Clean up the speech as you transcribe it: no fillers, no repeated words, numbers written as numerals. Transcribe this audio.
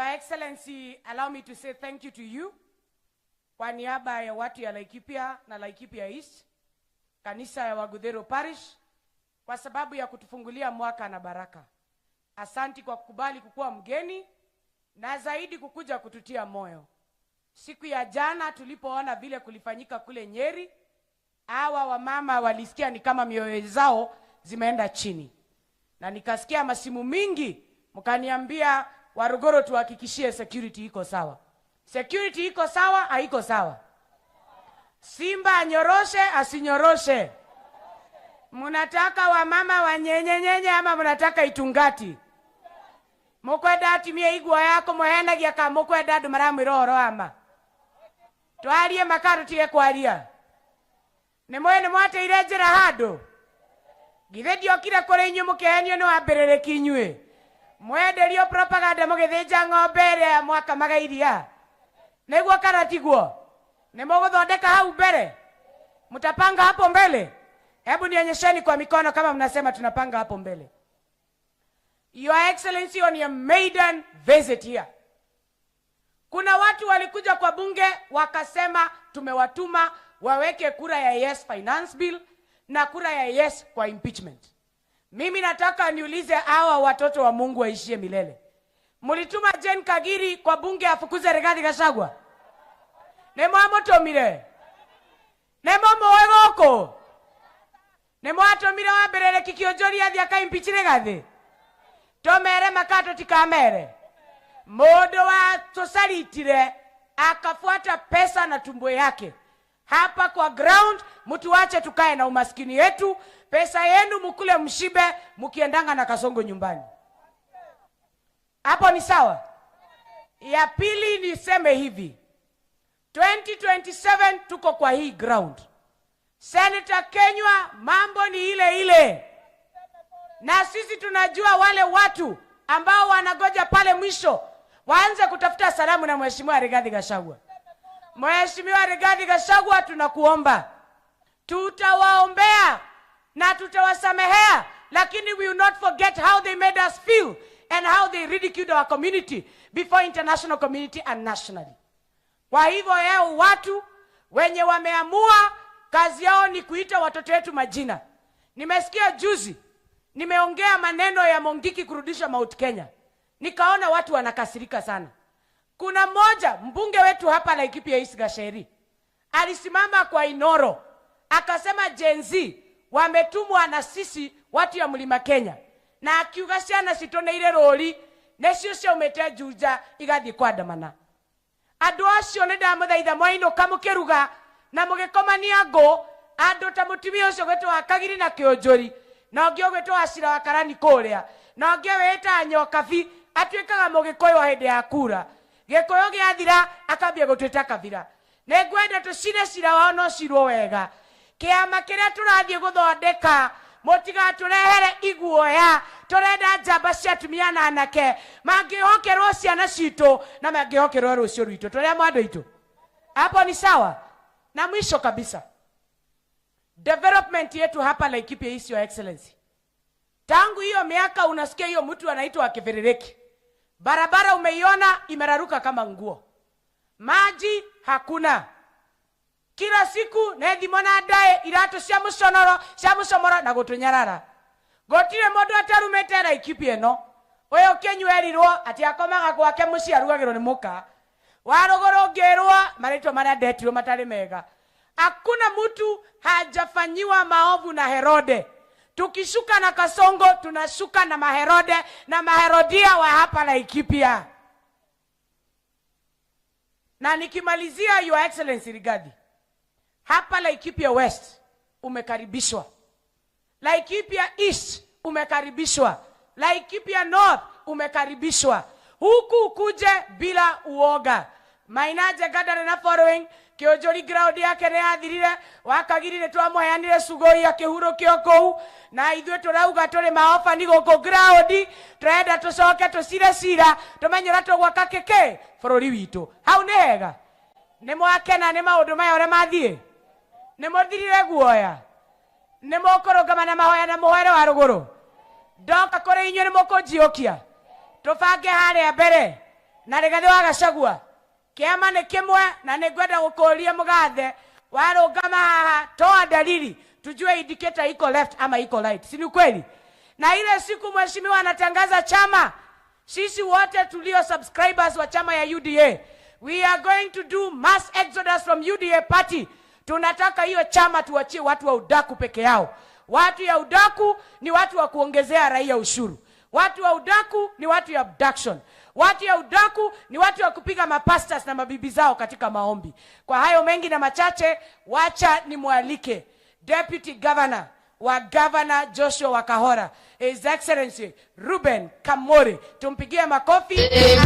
Your Excellency, allow me to say thank you to you kwa niaba ya watu ya Laikipia na Laikipia East, kanisa ya Wagudero Parish, kwa sababu ya kutufungulia mwaka na baraka. Asanti kwa kukubali kukuwa mgeni na zaidi kukuja kututia moyo. Siku ya jana tulipoona vile kulifanyika kule Nyeri, hawa wamama walisikia ni kama mioyo zao zimeenda chini. Na nikasikia masimu mingi mkaniambia Warugoro tuhakikishie security iko sawa. Security iko sawa, haiko sawa? Simba anyoroshe, asinyoroshe? Munataka wamama wanyenyenyenye ama munataka itungati? Mukwenda atimie igwa yako muhenagia ka mukwenda andu maramwiroro ama? Twarie makaro tie kwaria. Nemwe mwateire njira handu. Githe ndiokire kuri inyu mukehenio ni wambiririki inyue. Mwenderio propaganda mugithinja ng'ombe ria mwaka magairia. Niguo kana tiguo? Nimuguthondeka hau mbere? Mutapanga hapo mbele? Hebu nionyesheni kwa mikono kama mnasema tunapanga hapo mbele. Your Excellency, on your maiden visit here, kuna watu walikuja kwa bunge wakasema tumewatuma waweke kura ya yes finance bill na kura ya yes kwa impeachment. Mimi nataka niulize hawa watoto wa Mungu waishie milele. Mulituma Jane Kagiri kwa bunge afukuze Rigathi Gachagua? Nemwamutomire? Nemomowegoko? Nemwatomire wambirere Kionjori athi akaimpeach Rigathi? Tomere makato tikamere. Modo wa tosaritire akafuata pesa na tumbo yake. Hapa kwa ground mtu wache tukae na umaskini yetu. Pesa yenu mukule mshibe mukiendanga na kasongo nyumbani. Hapo ni sawa? Ya pili niseme hivi. 2027 tuko kwa hii ground. Senator Kenywa mambo ni ile ile. Na sisi tunajua wale watu ambao wanagoja pale mwisho waanze kutafuta salamu na Mheshimiwa Rigathi Gachagua. Mheshimiwa Rigathi Gachagua, tunakuomba. Tutawaombea na tutawasamehea, lakini we will not forget how they made us feel and how they ridiculed our community before international community and nationally. Kwa hivyo yao watu wenye wameamua kazi yao ni kuita watoto wetu majina. Nimesikia juzi nimeongea maneno ya Mongiki kurudisha Mount Kenya. Nikaona watu wanakasirika sana. Kuna mmoja mbunge wetu hapa Laikipia East Gacheri alisimama kwa Inoro akasema Gen Z wametumwa na sisi watu ya Mlima Kenya, na akiuga ciana citone ile roli necio cio umete Juja igathi kwandamana. Andu acio ne ndamuthaitha mwaino kamukiruga na mugikomania ngo andu ta mutumia ucio gwetwa Kagiri na Kionjori na ungi gwetwa Acira wa Karani kuria na ungi weta Nyokabi atwikaga mugikoyo hinde ya kura. Gikoyo giathira akambia gutwita Kabira. Negwenda tucire cira wao no cirwo wega. Kiama kiria turathie guthondeka motiga turehere iguoya. Turenda njamba cia atumia na anake mangihokerwo ciana citu na mangihokerwo rucio rwitu turia mwandu itu. Hapo ni sawa? Na mwisho kabisa, development yetu hapa Laikipia East, Your Excellency. Tangu hiyo miaka unasikia hiyo mtu anaitwa Kiviririki. Barabara umeiona imeraruka kama nguo. Maji hakuna. Kila siku nethimona ndae irato cia musomoro na gutunyarara. Gotire mundu atarumete Laikipia no. Oyo Kenywerirwo ati akomaga gwake muci arugagirwo ni muka. Warogoro ngerwo maritwa maria ndetirwo matari mega. Hakuna mtu hajafanyiwa maovu na Herode. Tukishuka na Kasongo tunashuka na Maherode na Maherodia wa hapa Laikipia. Na nikimalizia, Your Excellency Rigathi, hapa Laikipia West umekaribishwa. Laikipia East umekaribishwa. Laikipia North umekaribishwa. Huku ukuje bila uoga. Mainaje gadare na following Kionjori ground yake ne athirire wakagirire twamuheanire Sugoi akihuro kioko na ithwe turauga turi maofa ni goko ground turenda tucoke tucire cira tumenyera tugwaka keke bururi witu hau ni hega ni mwakena ni maundu maya ore mathie ni muthirire guoya ni mukoroga na mahoya na muhero wa ruguru ndoka kore inyu ni mukunjiokia tubange hare mbere na Rigathi wa Gachagua kiama ni kimwe na ningwenda gukuria mugathe warungama haha toa dalili tujue indicator iko left ama iko right, si ni kweli? Na ile siku mheshimiwa anatangaza chama, sisi wote tulio subscribers wa chama ya UDA, we are going to do mass exodus from UDA party. Tunataka hiyo chama tuachie watu wa udaku peke yao. Watu ya udaku ni watu wa kuongezea raia ushuru. Watu wa udaku ni watu ya abduction. Watu ya udaku ni watu wa kupiga mapastas na mabibi zao katika maombi. Kwa hayo mengi na machache, wacha nimwalike Deputy Governor wa Governor Joshua Wakahora, His Excellency Ruben Kamore. Tumpigie makofi.